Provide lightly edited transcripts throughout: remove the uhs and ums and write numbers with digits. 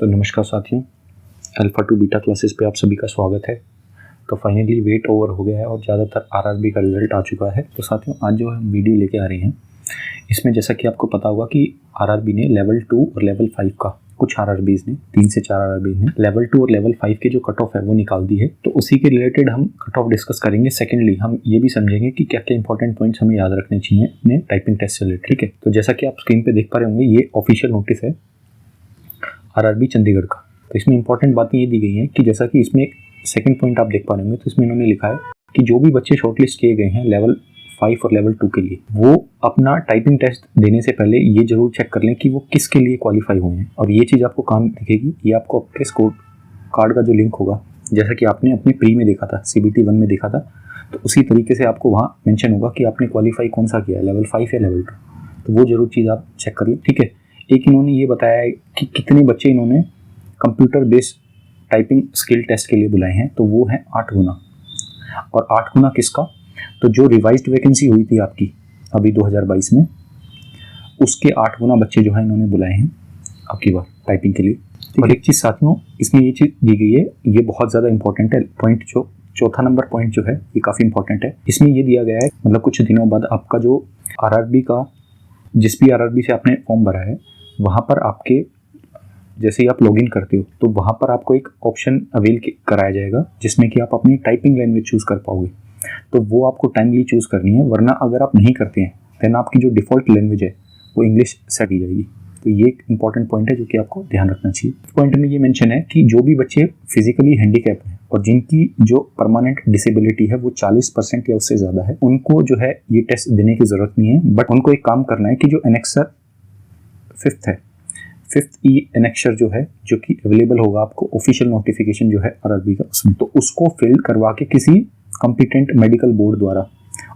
तो नमस्कार साथियों, अल्फा टू बीटा क्लासेस पे आप सभी का स्वागत है। तो फाइनली वेट ओवर हो गया है और ज़्यादातर आरआरबी का रिज़ल्ट आ चुका है। तो साथियों, आज जो हम वीडियो लेके आ रहे हैं इसमें जैसा कि आपको पता होगा कि आरआरबी ने लेवल 2 और लेवल 5 का, कुछ आरआरबीज़ ने 3 से 4 आरआरबीज़ ने लेवल 2 और लेवल 5 की जो कट ऑफ है वो निकाल दी है। तो उसी के रिलेटेड हम कट ऑफ डिस्कस करेंगे। सेकेंडली हम ये भी समझेंगे कि क्या क्या इंपॉर्टेंट पॉइंट्स हमें याद रखने चाहिए अपने टाइपिंग टेस्ट से रिलेटेड। ठीक है, तो जैसा कि आप स्क्रीन पर देख पा रहे होंगे, ये ऑफिशियल नोटिस है आरआरबी चंडीगढ़ का। तो इसमें इंपॉर्टेंट बातें ये दी गई हैं कि जैसा कि इसमें एक सेकंड पॉइंट आप देख पा रहे होंगे, तो इसमें इन्होंने लिखा है कि जो भी बच्चे शॉर्टलिस्ट किए गए हैं लेवल 5 और लेवल 2 के लिए, वो अपना टाइपिंग टेस्ट देने से पहले ये जरूर चेक कर लें कि वो किसके लिए क्वालिफाई हुए हैं। और ये चीज़ आपको काम दिखेगी, ये आपको आपके स्कोर कार्ड का जो लिंक होगा, जैसा कि आपने अपने प्री में देखा था, CBT 1 में देखा था, तो उसी तरीके से आपको वहाँ मेंशन होगा कि आपने क्वालिफाई कौन सा किया है, लेवल 5 या लेवल 2। तो वो जरूर चीज़ आप चेक कर लें। ठीक है, एक इन्होंने ये बताया है कि कितने बच्चे इन्होंने computer based typing skill test के लिए बुलाए हैं। तो वो है 8 गुना। और 8 गुना किसका? तो जो रिवाइज्ड वैकेंसी हुई थी आपकी अभी 2022 में, उसके 8 गुना बच्चे जो है इन्होंने बुलाए हैं आपकी बार टाइपिंग के लिए। और एक चीज़ साथियों, इसमें ये चीज़ दी गई है, ये बहुत ज़्यादा इंपॉर्टेंट है पॉइंट, जो चौथा नंबर पॉइंट जो है ये काफ़ी इंपॉर्टेंट है। इसमें ये दिया गया है, मतलब कुछ दिनों बाद आपका जो आरआरबी का, जिस भी आरआरबी से आपने फॉर्म भरा है, वहाँ पर आपके जैसे ही आप लॉगिन करते हो तो वहाँ पर आपको एक ऑप्शन अवेल कराया जाएगा जिसमें कि आप अपनी टाइपिंग लैंग्वेज चूज़ कर पाओगे। तो वो आपको टाइमली चूज़ करनी है, वरना अगर आप नहीं करते हैं देन आपकी जो डिफ़ॉल्ट लैंग्वेज है वो इंग्लिश सेट की जाएगी। तो ये एक इंपॉर्टेंट पॉइंट है जो कि आपको ध्यान रखना चाहिए। पॉइंट में ये मेंशन है कि जो भी बच्चे फिजिकली हैंडीकैप हैं और जिनकी जो परमानेंट डिसेबिलिटी है वो 40% या उससे ज़्यादा है, उनको जो है ये टेस्ट देने की ज़रूरत नहीं है। बट उनको एक काम करना है कि जो एनेक्सर 5th है, 5th ई एनेक्सर जो है, जो कि अवेलेबल होगा आपको ऑफिशियल नोटिफिकेशन जो है आरआरबी का उसमें, तो उसको फिल करवा के किसी कॉम्पिटेंट मेडिकल बोर्ड द्वारा,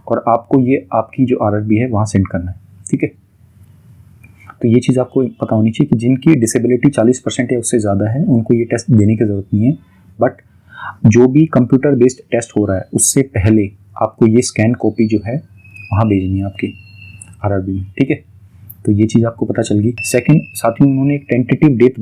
और आपको ये आपकी जो आरआरबी है वहाँ सेंड करना है। ठीक है, तो ये चीज़ आपको पता होनी चाहिए कि जिनकी डिसेबिलिटी 40% या उससे ज़्यादा है उनको ये टेस्ट देने की ज़रूरत नहीं है। बट जो भी कंप्यूटर बेस्ड टेस्ट हो रहा है उससे पहले आपको ये स्कैन कॉपी जो है वहाँ भेजनी है आपकी आरआरबी में। ठीक है, तो ये चीज़ आपको पता चल गई। सेकंड, साथ ही उन्होंने एक टेंटेटिव डेट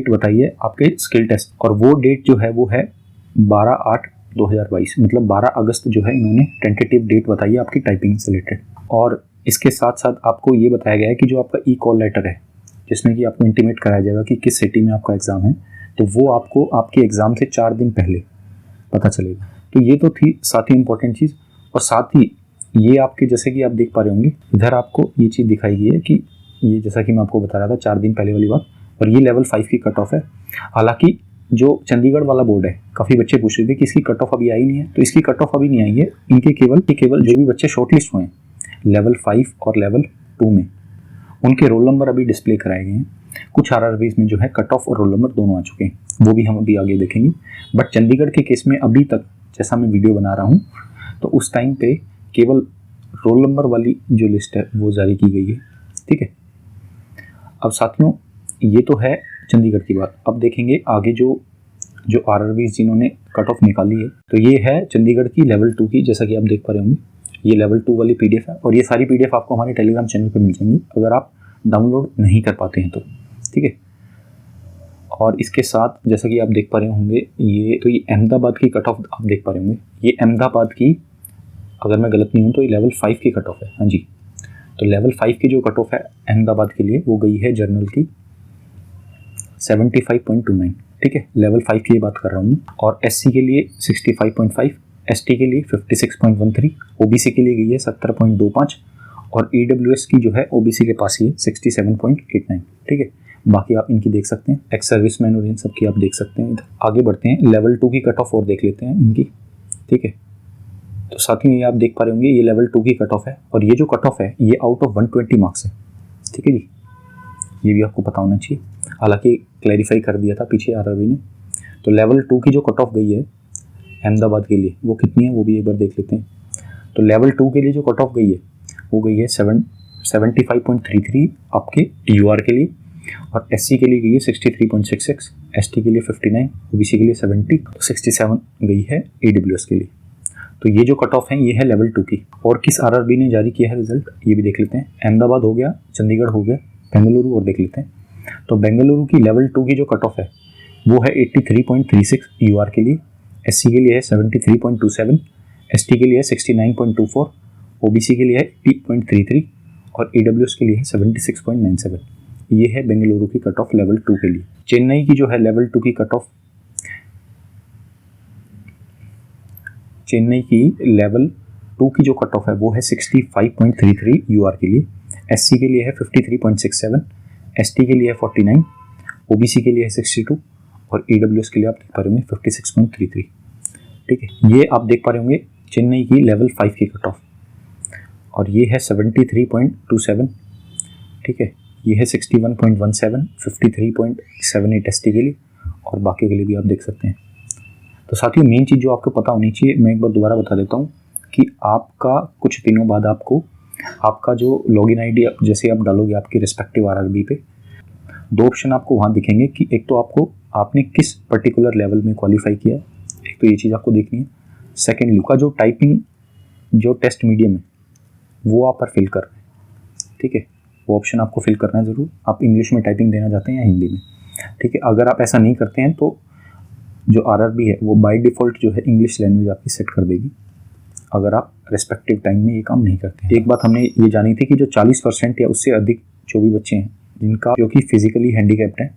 बताई है आपके स्किल टेस्ट, और वो डेट जो है वो है 12/8/2022, मतलब 12 अगस्त जो है इन्होंने टेंटेटिव डेट बताई है आपकी टाइपिंग से रिलेटेड। और इसके साथ साथ आपको ये बताया गया है कि जो आपका ई-कॉल लेटर है जिसमें कि आपको इंटीमेट कराया जाएगा कि किस सिटी में आपका एग्ज़ाम है, तो वो आपको आपके एग्ज़ाम से 4 दिन पहले पता चलेगा। तो ये तो थी साथ ही इंपॉर्टेंट चीज़। और साथ ही ये आपके, जैसे कि आप देख पा रहे होंगे, इधर आपको ये चीज़ दिखाई गई है कि ये, जैसा कि मैं आपको बता रहा था 4 दिन पहले वाली बात, और ये लेवल 5 की कट ऑफ है। हालांकि जो चंडीगढ़ वाला बोर्ड है, काफ़ी बच्चे पूछ रहे थे कि इसकी कट ऑफ अभी आई नहीं है, तो इसकी कट ऑफ अभी नहीं आई है। इनके केवल जो भी बच्चे शॉर्टलिस्ट हुए हैं लेवल 5 और लेवल 2 में, उनके रोल नंबर अभी डिस्प्ले कराए गए हैं। कुछ आरआरबीज़ में जो है कट ऑफ और रोल नंबर दोनों आ चुके हैं, वो भी हम अभी आगे देखेंगे। बट चंडीगढ़ के केस में अभी तक जैसा मैं वीडियो बना रहा हूँ, तो उस टाइम पे केवल रोल नंबर वाली जो लिस्ट है वो जारी की गई है। ठीक है, अब साथियों ये तो है चंडीगढ़ की बात। अब देखेंगे आगे जो आरआरबीज़ जिन्होंने कट ऑफ निकाली है। तो ये है चंडीगढ़ की लेवल 2 की, जैसा कि आप देख पा रहे होंगे, ये लेवल 2 वाली PDF है। और ये सारी PDF आपको हमारे टेलीग्राम चैनल पे मिल जाएंगी अगर आप डाउनलोड नहीं कर पाते हैं तो। ठीक है, और इसके साथ जैसा कि आप देख पा रहे होंगे, ये अहमदाबाद की कट ऑफ आप देख पा रहे होंगे। ये अहमदाबाद की, अगर मैं गलत नहीं हूँ तो ये लेवल 5 की कट ऑफ है। हाँ जी, तो लेवल 5 की जो कट ऑफ है अहमदाबाद के लिए वो गई है जनरल की 75.29। ठीक है, लेवल 5 की ये बात कर रहा हूँ। और SC के लिए 65.5, ST के लिए 56.13, OBC के लिए गई है 70.25, और EWS की जो है OBC के पास ही है 67.89। ठीक है, बाकी आप इनकी देख सकते हैं, एक्स सर्विसमैन और इन सब की आप देख सकते हैं। आगे बढ़ते हैं, लेवल 2 की कट ऑफ और देख लेते हैं इनकी। ठीक है, तो साथ ही ये आप देख पा रहे होंगे, ये लेवल 2 की कट ऑफ है, और ये जो कट ऑफ है ये आउट ऑफ 120 मार्क्स है। ठीक है जी, ये भी आपको पता होना चाहिए, हालांकि क्लैरिफाई कर दिया था पीछे आरआरबी ने। तो लेवल 2 की जो कट ऑफ गई है अहमदाबाद के लिए वो कितनी है वो भी एक बार देख लेते हैं। तो लेवल 2 के लिए जो कट ऑफ गई है वो गई है 75.33 आपके UR के लिए, और SC के लिए गई है 63.66, ST के लिए 59, OBC के लिए 70, 67 गई है EWS के लिए। तो ये जो कट ऑफ है ये है लेवल 2 की। और किस आरआरबी ने जारी किया है रिजल्ट ये भी देख लेते हैं। अहमदाबाद हो गया, चंडीगढ़ हो गया, बेंगलुरु और देख लेते हैं। तो बेंगलुरु की लेवल 2 की जो कट ऑफ है वो है 83.36 यूआर के लिए, एससी के लिए है 73.27, एसटी के लिए है 69.24, ओबीसी के लिए है 80.33 और ईडब्ल्यूएस के लिए है 76.97। ये है बेंगलुरु की कट ऑफ लेवल 2 के लिए। चेन्नई की जो है लेवल 2 की कट ऑफ, चेन्नई की लेवल 2 की जो कट ऑफ है वो है 65.33 यूआर के लिए, एससी के लिए है 53.67, एसटी के लिए है 49, ओबीसी के लिए है 62 और ईडब्ल्यूएस के लिए आप देख पा रहे होंगे 56.33। ठीक है, ये आप देख पा रहे होंगे चेन्नई की लेवल 5 की कट ऑफ, और ये है 73.27। ठीक है, ये है 61.17, 53.78 एसटी के लिए और बाकी के लिए भी आप देख सकते हैं। तो साथियों, मेन चीज़ जो आपको पता होनी चाहिए, मैं एक बार दोबारा बता देता हूँ कि आपका कुछ दिनों बाद आपको आपका जो लॉगिन आईडी जैसे आप डालोगे आपकी रिस्पेक्टिव आरआरबी पे, दो ऑप्शन आपको वहाँ दिखेंगे कि एक तो आपको आपने किस पर्टिकुलर लेवल में क्वालिफाई किया है, एक तो ये चीज़ आपको देखनी है। सेकेंडली का जो टाइपिंग जो टेस्ट मीडियम है वो आप पर फिल कर रहे हैं। ठीक है, वो ऑप्शन आपको फिल करना है ज़रूर, आप इंग्लिश में टाइपिंग देना चाहते हैं या हिंदी में। ठीक है, अगर आप ऐसा नहीं करते हैं तो जो आरआरबी है वो बाय डिफ़ॉल्ट जो है इंग्लिश लैंग्वेज आपकी सेट कर देगी अगर आप रेस्पेक्टिव टाइम में ये काम नहीं करते हैं। एक बात हमने ये जानी थी कि जो 40% या उससे अधिक जो भी बच्चे हैं जिनका जो कि फिजिकली हैंडीकैप्ड हैं,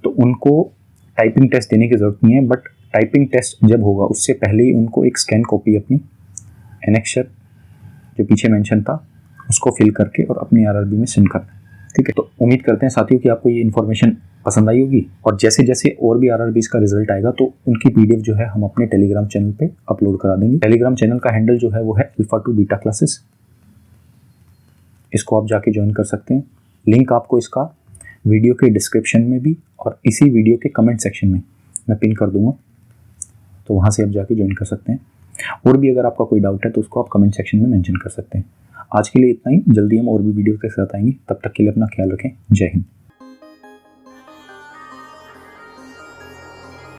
तो उनको टाइपिंग टेस्ट देने की ज़रूरत नहीं है, बट टाइपिंग टेस्ट जब होगा उससे पहले ही उनको एक स्कैन कॉपी अपनी एनेक्सर जो पीछे मेंशन था उसको फिल करके और अपनी आरआरबी में सेंड करना है। ठीक है, तो उम्मीद करते हैं साथियों कि आपको ये इन्फॉर्मेशन पसंद आई होगी, और जैसे जैसे और भी आरआरबीज का रिजल्ट आएगा तो उनकी पीडीएफ जो है हम अपने टेलीग्राम चैनल पे अपलोड करा देंगे। टेलीग्राम चैनल का हैंडल जो है वो है अल्फा2 बीटा क्लासेस, इसको आप जाके ज्वाइन कर सकते हैं। लिंक आपको इसका वीडियो के डिस्क्रिप्शन में भी और इसी वीडियो के कमेंट सेक्शन में मैं पिन कर दूंगा, तो वहाँ से आप जाके ज्वाइन कर सकते हैं। और भी अगर आपका कोई डाउट है तो उसको आप कमेंट सेक्शन में मेंशन कर सकते हैं। आज के लिए इतना ही, जल्दी हम और भी वीडियो के साथ आएंगे, तब तक के लिए अपना ख्याल रखें। जय हिंद।